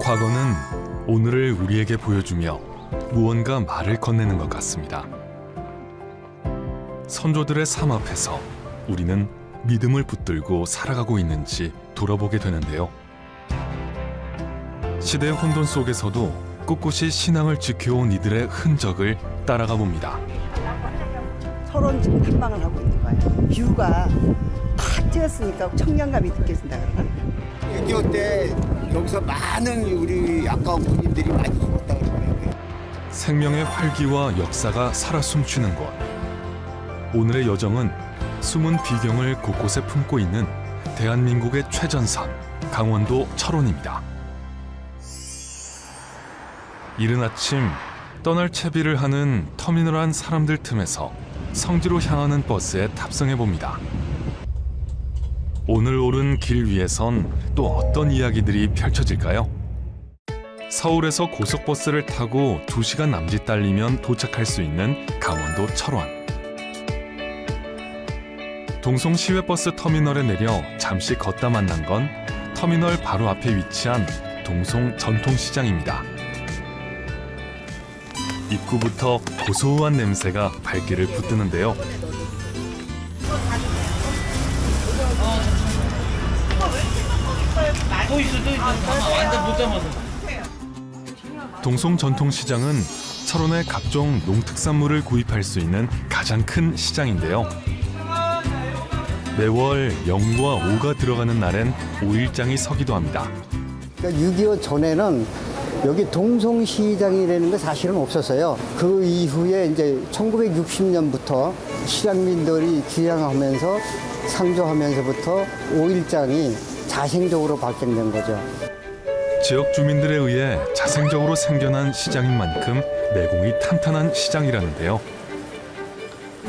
과거는 오늘을 우리에게 보여주며 무언가 말을 건네는 것 같습니다. 선조들의 삶 앞에서 우리는 믿음을 붙들고 살아가고 있는지 돌아보게 되는데요. 시대의 혼돈 속에서도 꿋꿋이 신앙을 지켜온 이들의 흔적을 따라가 봅니다. 철원 지금 탐방을 하고 있는 거예요. 뷰가 탁 트였으니까 청량감이 느껴진다 그러나? 6.25 때 여기서 많은 우리 아까운 군인들이 많이 죽었다 그러더라고요. 생명의 활기와 역사가 살아 숨쉬는 곳. 오늘의 여정은 숨은 비경을 곳곳에 품고 있는 대한민국의 최전선, 강원도 철원입니다. 이른 아침 떠날 채비를 하는 터미널 안 사람들 틈에서 성지로 향하는 버스에 탑승해 봅니다. 오늘 오른 길 위에선 또 어떤 이야기들이 펼쳐질까요? 서울에서 고속버스를 타고 2시간 남짓 달리면 도착할 수 있는 강원도 철원. 동송 시외버스 터미널에 내려 잠시 걷다 만난 건 터미널 바로 앞에 위치한 동송 전통시장입니다. 입구부터 고소한 냄새가 발길을 붙드는데요. 동송 전통시장은 철원의 각종 농특산물을 구입할 수 있는 가장 큰 시장인데요. 매월 0과 5가 들어가는 날엔 5일장이 서기도 합니다. 그러니까 6.25 전에는 여기 동송시장이라는 게 사실은 없었어요. 그 이후에 이제 1960년부터 시장민들이 귀향하면서 상조하면서부터 5일장이 자생적으로 발전된 거죠. 지역 주민들에 의해 자생적으로 생겨난 시장인 만큼 내공이 탄탄한 시장이라는데요.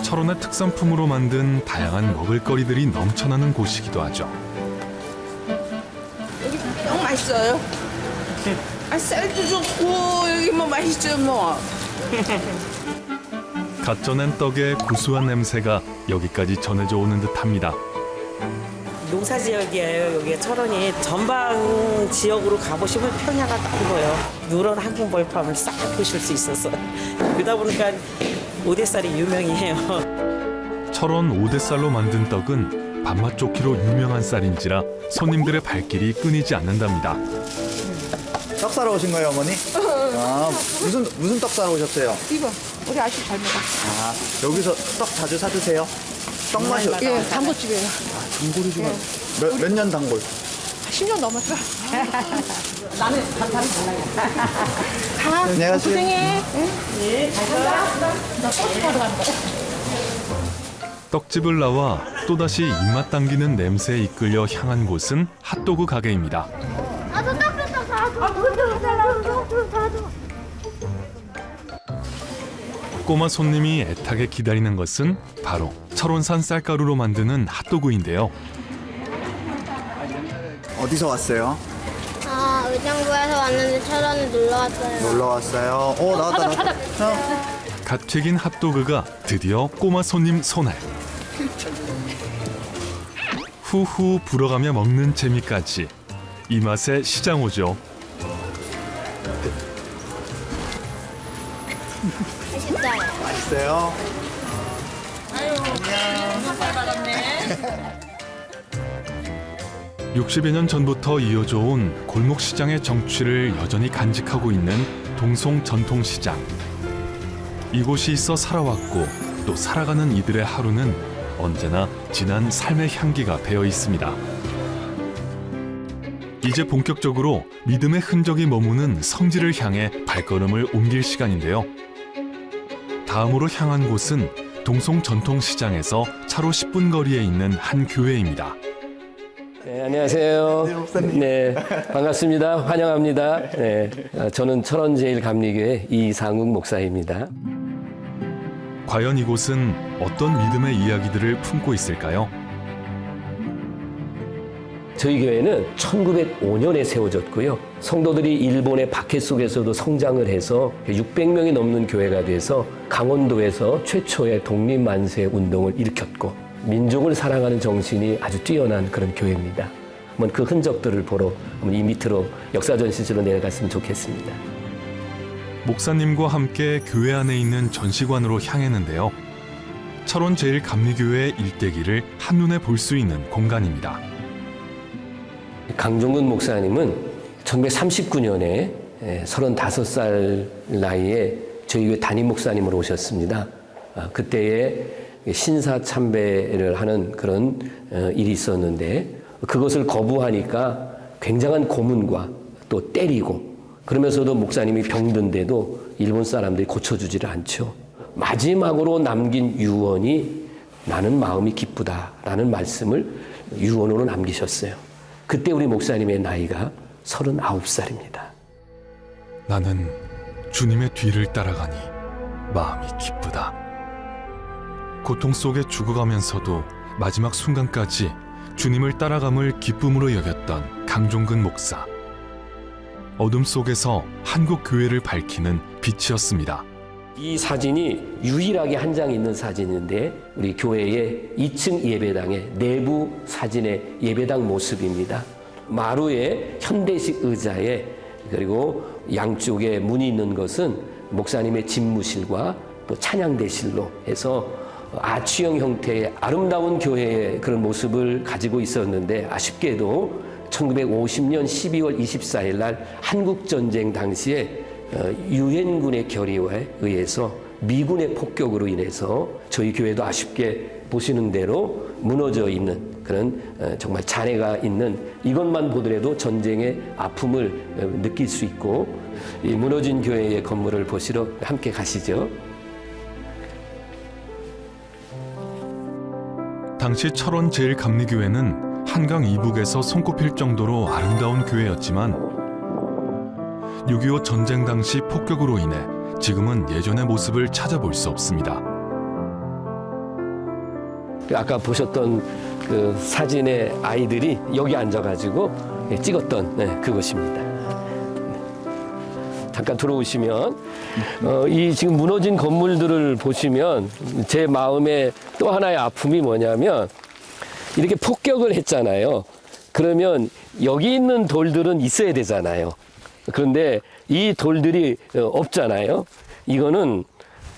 철원의 특산품으로 만든 다양한 먹을거리들이 넘쳐나는 곳이기도 하죠. 여기 너무 맛있어요. 아, 쌀도 좋고 여기 뭐 맛있죠 뭐. 갓 쪄낸 떡의 구수한 냄새가 여기까지 전해져 오는 듯합니다. 농사 지역이에요. 여기 철원이 전방 지역으로 가보시면 평야가 넓어요. 누런 항공 벌판을 싹 보실 수 있어서 그러다 보니까 오대살이 유명해요. 철원 오대쌀로 만든 떡은 밥맛 좋기로 유명한 쌀인지라 손님들의 발길이 끊이지 않는답니다. 떡 사러 오신 거예요, 어머니? 아, 무슨 떡 사러 오셨어요? 이거 우리 아저씨 잘 먹어. 아, 여기서 떡 자주 사 드세요? 떡 맛이 예, 단골집이에요. 단골이 좀 몇 년 단골? 10년 넘었어. 안녕하세요. 고생해. 떡집을 나와 또다시 입맛 당기는 냄새에 이끌려 향한 곳은 핫도그 가게입니다. 꼬마 손님이 애타게 기다리는 것은 바로 철원산 쌀가루로 만드는 핫도그인데요. 어디서 왔어요? 아, 의정부에서 왔는데 철원에 놀러 왔어요. 놀러 왔어요. 나왔다. 갓 튀긴 핫도그가 드디어 꼬마 손님 손에. 후후 불어가며 먹는 재미까지 이 맛에 시장 오죠. 맛있어요. 맛있어요. 60여 년 전부터 이어져 온 골목시장의 정취를 여전히 간직하고 있는 동송 전통시장. 이곳이 있어 살아왔고 또 살아가는 이들의 하루는 언제나 진한 삶의 향기가 배어 있습니다. 이제 본격적으로 믿음의 흔적이 머무는 성지를 향해 발걸음을 옮길 시간인데요. 다음으로 향한 곳은 동송 전통시장에서 차로 10분 거리에 있는 한 교회입니다. 네, 안녕하세요. 네, 목사님. 네, 반갑습니다. 환영합니다. 네, 저는 철원제일감리교회 이상욱 목사입니다. 과연 이곳은 어떤 믿음의 이야기들을 품고 있을까요? 저희 교회는 1905년에 세워졌고요. 성도들이 일본의 박해 속에서도 성장을 해서 600명이 넘는 교회가 돼서 강원도에서 최초의 독립만세 운동을 일으켰고 민족을 사랑하는 정신이 아주 뛰어난 그런 교회입니다. 한번 그 흔적들을 보러 한번 이 밑으로 역사전시실로 내려갔으면 좋겠습니다. 목사님과 함께 교회 안에 있는 전시관으로 향했는데요. 철원 제1감리교회 일대기를 한눈에 볼 수 있는 공간입니다. 강종근 목사님은 1939년에 35살 나이에 저희 교회 담임 목사님으로 오셨습니다. 그때에 신사 참배를 하는 그런 일이 있었는데 그것을 거부하니까 굉장한 고문과 또 때리고 그러면서도 목사님이 병든데도 일본 사람들이 고쳐주지를 않죠. 마지막으로 남긴 유언이 나는 마음이 기쁘다라는 말씀을 유언으로 남기셨어요. 그때 우리 목사님의 나이가 39살입니다. 나는 주님의 뒤를 따라가니 마음이 기쁘다. 고통 속에 죽어가면서도 마지막 순간까지 주님을 따라감을 기쁨으로 여겼던 강종근 목사. 어둠 속에서 한국 교회를 밝히는 빛이었습니다. 이 사진이 유일하게 한 장 있는 사진인데 우리 교회의 2층 예배당의 내부 사진의 예배당 모습입니다. 마루에 현대식 의자에 그리고 양쪽에 문이 있는 것은 목사님의 집무실과 또 찬양대실로 해서 아치형 형태의 아름다운 교회의 그런 모습을 가지고 있었는데 아쉽게도 1950년 12월 24일 날 한국전쟁 당시에 유엔군의 결의에 의해서 미군의 폭격으로 인해서 저희 교회도 아쉽게 보시는 대로 무너져 있는 그런 정말 잔해가 있는 이것만 보더라도 전쟁의 아픔을 느낄 수 있고 이 무너진 교회의 건물을 보시러 함께 가시죠. 당시 철원 제1감리교회는 한강 이북에서 손꼽힐 정도로 아름다운 교회였지만 6.25 전쟁 당시 폭격으로 인해 지금은 예전의 모습을 찾아볼 수 없습니다. 아까 보셨던 그 사진의 아이들이 여기 앉아가지고 찍었던 그것입니다. 잠깐 들어오시면 이 지금 무너진 건물들을 보시면 제 마음에 또 하나의 아픔이 뭐냐면 이렇게 폭격을 했잖아요. 그러면 여기 있는 돌들은 있어야 되잖아요. 그런데 이 돌들이 없잖아요. 이거는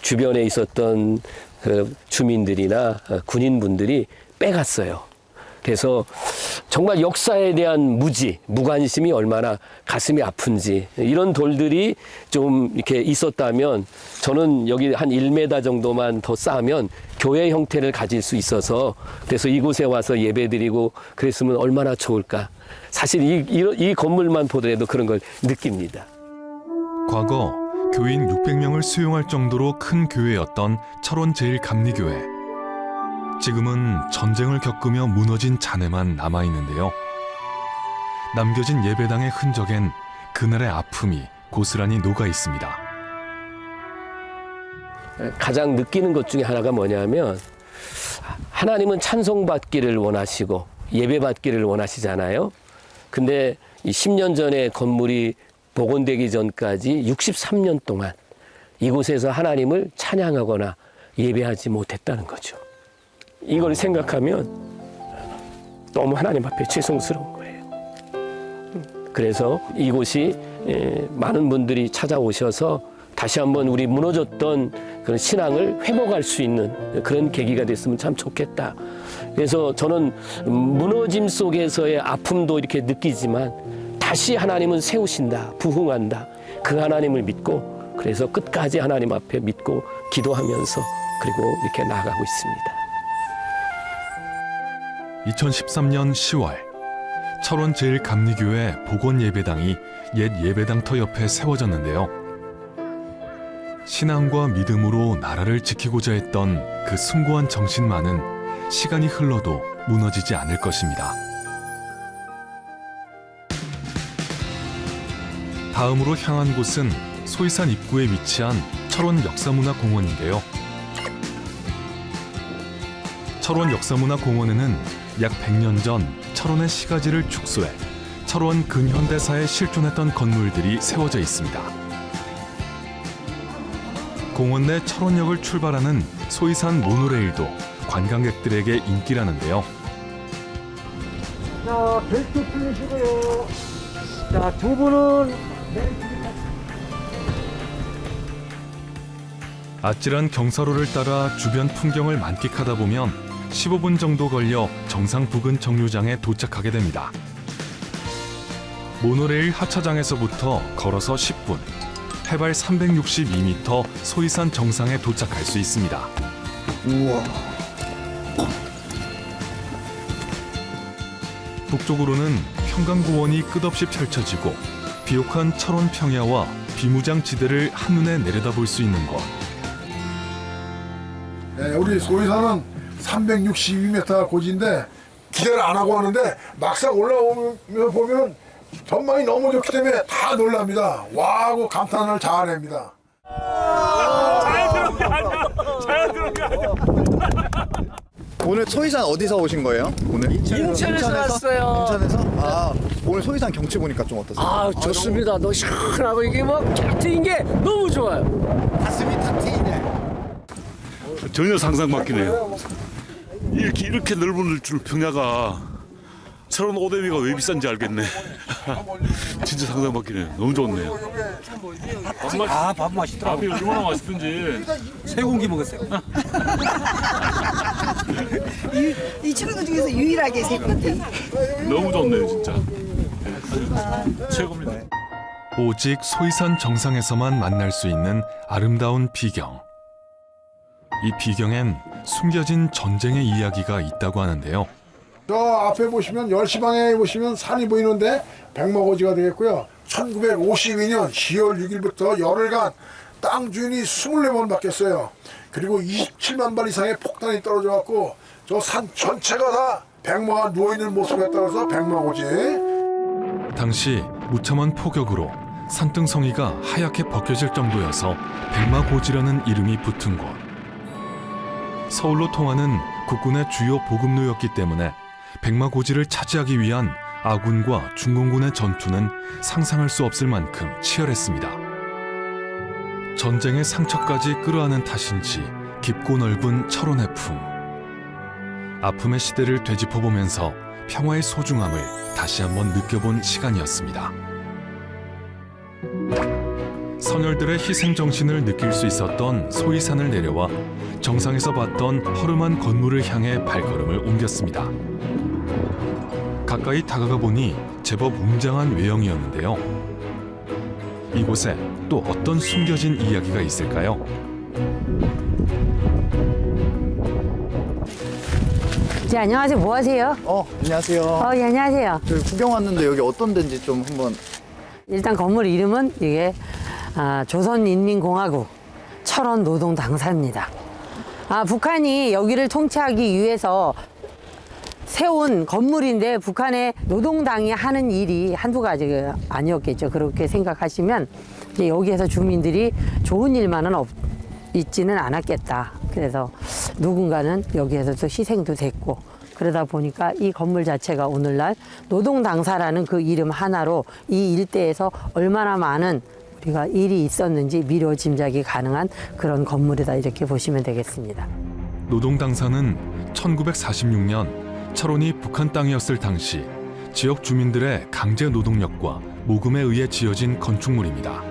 주변에 있었던 그 주민들이나 군인분들이 빼갔어요. 그래서 정말 역사에 대한 무관심이 얼마나 가슴이 아픈지 이런 돌들이 좀 이렇게 있었다면 저는 여기 한 1m 정도만 더 쌓으면 교회 형태를 가질 수 있어서 그래서 이곳에 와서 예배드리고 그랬으면 얼마나 좋을까. 사실 이 건물만 보더라도 그런 걸 느낍니다. 과거 교인 600명을 수용할 정도로 큰 교회였던 철원 제1감리교회. 지금은 전쟁을 겪으며 무너진 잔해만 남아있는데요. 남겨진 예배당의 흔적엔 그날의 아픔이 고스란히 녹아있습니다. 가장 느끼는 것 중에 하나가 뭐냐면 하나님은 찬송받기를 원하시고 예배받기를 원하시잖아요. 근데 이 10년 전에 건물이 복원되기 전까지 63년 동안 이곳에서 하나님을 찬양하거나 예배하지 못했다는 거죠. 이걸 생각하면 너무 하나님 앞에 죄송스러운 거예요. 그래서 이곳이 많은 분들이 찾아오셔서 다시 한번 우리 무너졌던 그런 신앙을 회복할 수 있는 그런 계기가 됐으면 참 좋겠다. 그래서 저는 무너짐 속에서의 아픔도 이렇게 느끼지만 다시 하나님은 세우신다, 부흥한다. 그 하나님을 믿고 그래서 끝까지 하나님 앞에 믿고 기도하면서 그리고 이렇게 나아가고 있습니다. 2013년 10월 철원 제1감리교회 복원예배당이 옛 예배당터 옆에 세워졌는데요. 신앙과 믿음으로 나라를 지키고자 했던 그 숭고한 정신만은 시간이 흘러도 무너지지 않을 것입니다. 다음으로 향한 곳은 소이산 입구에 위치한 철원 역사문화공원인데요. 철원 역사문화공원에는 약 100년 전 철원의 시가지를 축소해 철원 근현대사에 실존했던 건물들이 세워져 있습니다. 공원 내 철원역을 출발하는 소이산 모노레일도 관광객들에게 인기라는데요. 자, 벨트 풀리시고요. 자, 두 분은 아찔한 경사로를 따라 주변 풍경을 만끽하다 보면 15분 정도 걸려 정상 부근 정류장에 도착하게 됩니다. 모노레일 하차장에서부터 걸어서 10분, 해발 362m 소이산 정상에 도착할 수 있습니다. 우와. 북쪽으로는 평강고원이 끝없이 펼쳐지고 비옥한 철원 평야와 비무장지대를 한눈에 내려다볼 수 있는 곳. 네, 우리 소이산은 362m 고지인데 기대를 안 하고 하는데 막상 올라오면 보면 전망이 너무 좋기 때문에 다 놀랍니다. 와 하고 감탄을 자아냅니다. 오늘 소이산 어디서 오신 거예요? 오늘? 인천에서 왔어요. 인천에서? 아, 오늘 소이산 경치 보니까 좀 어떠세요? 아, 좋습니다. 너무 시원하고 이게 뭐 탁 트인 게 너무 좋아요. 가슴이 탁 트이네. 전혀 상상 바뀌네요. 이렇게 넓은 줄 평야가 철원 오대미가 왜 비싼지 알겠네. 진짜 상상 바뀌네요. 너무 좋네요. 밥 맛있더라고. 밥이 얼마나 맛있든지. 세 공기 먹었어요. 이 친구들 중에서 유일하게 세 건데. 너무 좋네요, 진짜. 최고입니다. 오직 소이산 정상에서만 만날 수 있는 아름다운 비경. 이 비경엔 숨겨진 전쟁의 이야기가 있다고 하는데요. 저 앞에 보시면 10시 방향에 보시면 산이 보이는데 백마고지가 되겠고요. 1952년 10월 6일부터 열흘간 땅 주인이 24번 바뀌었어요. 그리고 27만 발 이상의 폭탄이 떨어져 갖고 저 산 전체가 다 백마가 누워있는 모습에 따라서 백마고지. 당시 무참한 폭격으로 산등성이가 하얗게 벗겨질 정도여서 백마고지라는 이름이 붙은 곳. 서울로 통하는 국군의 주요 보급로였기 때문에 백마고지를 차지하기 위한 아군과 중공군의 전투는 상상할 수 없을 만큼 치열했습니다. 전쟁의 상처까지 끌어안은 탓인지 깊고 넓은 철원의 품. 아픔의 시대를 되짚어보면서 평화의 소중함을 다시 한번 느껴본 시간이었습니다. 선열들의 희생정신을 느낄 수 있었던 소이산을 내려와 정상에서 봤던 허름한 건물을 향해 발걸음을 옮겼습니다. 가까이 다가가 보니 제법 웅장한 외형이었는데요. 이곳에 또 어떤 숨겨진 이야기가 있을까요? 네, 안녕하세요. 뭐 하세요? 안녕하세요. 예, 안녕하세요. 저희 구경 왔는데 여기 어떤 데인지 좀 한번. 일단 건물 이름은 이게 조선인민공화국 철원 노동당사입니다. 북한이 여기를 통치하기 위해서 세운 건물인데 북한의 노동당이 하는 일이 한두 가지가 아니었겠죠. 그렇게 생각하시면 이제 여기에서 주민들이 좋은 일만은 있지는 않았겠다. 그래서 누군가는 여기에서 또 희생도 됐고 그러다 보니까 이 건물 자체가 오늘날 노동당사라는 그 이름 하나로 이 일대에서 얼마나 많은 우리가 일이 있었는지 미려 짐작이 가능한 그런 건물이다 이렇게 보시면 되겠습니다. 노동당사는 1946년 철원이 북한 땅이었을 당시 지역 주민들의 강제 노동력과 모금에 의해 지어진 건축물입니다.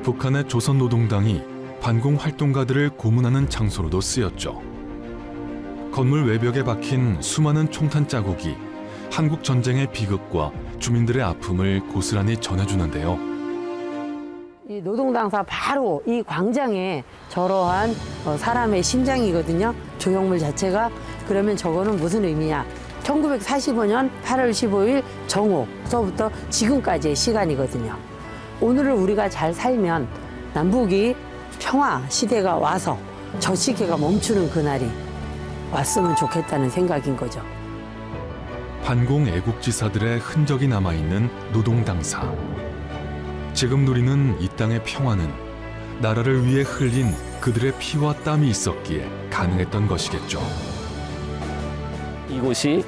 북한의 조선노동당이 반공 활동가들을 고문하는 장소로도 쓰였죠. 건물 외벽에 박힌 수많은 총탄 자국이 한국 전쟁의 비극과 주민들의 아픔을 고스란히 전해주는데요. 이 노동당사 바로 이 광장에 저러한 사람의 심장이거든요. 조형물 자체가. 그러면 저거는 무슨 의미냐? 1945년 8월 15일 정오서부터 지금까지의 시간이거든요. 오늘을 우리가 잘 살면 남북이 평화 시대가 와서 저 시계가 멈추는 그날이 왔으면 좋겠다는 생각인 거죠. 반공 애국지사들의 흔적이 남아있는 노동당사. 지금 누리는 이 땅의 평화는 나라를 위해 흘린 그들의 피와 땀이 있었기에 가능했던 것이겠죠. 이곳이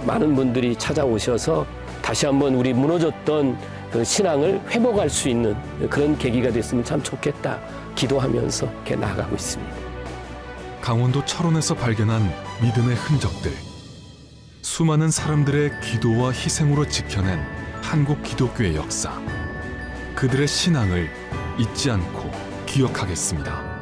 많은 분들이 찾아오셔서 다시 한번 우리 무너졌던 그 신앙을 회복할 수 있는 그런 계기가 됐으면 참 좋겠다 기도하면서 이렇게 나아가고 있습니다. 강원도 철원에서 발견한 믿음의 흔적들. 수많은 사람들의 기도와 희생으로 지켜낸 한국 기독교의 역사. 그들의 신앙을 잊지 않고 기억하겠습니다.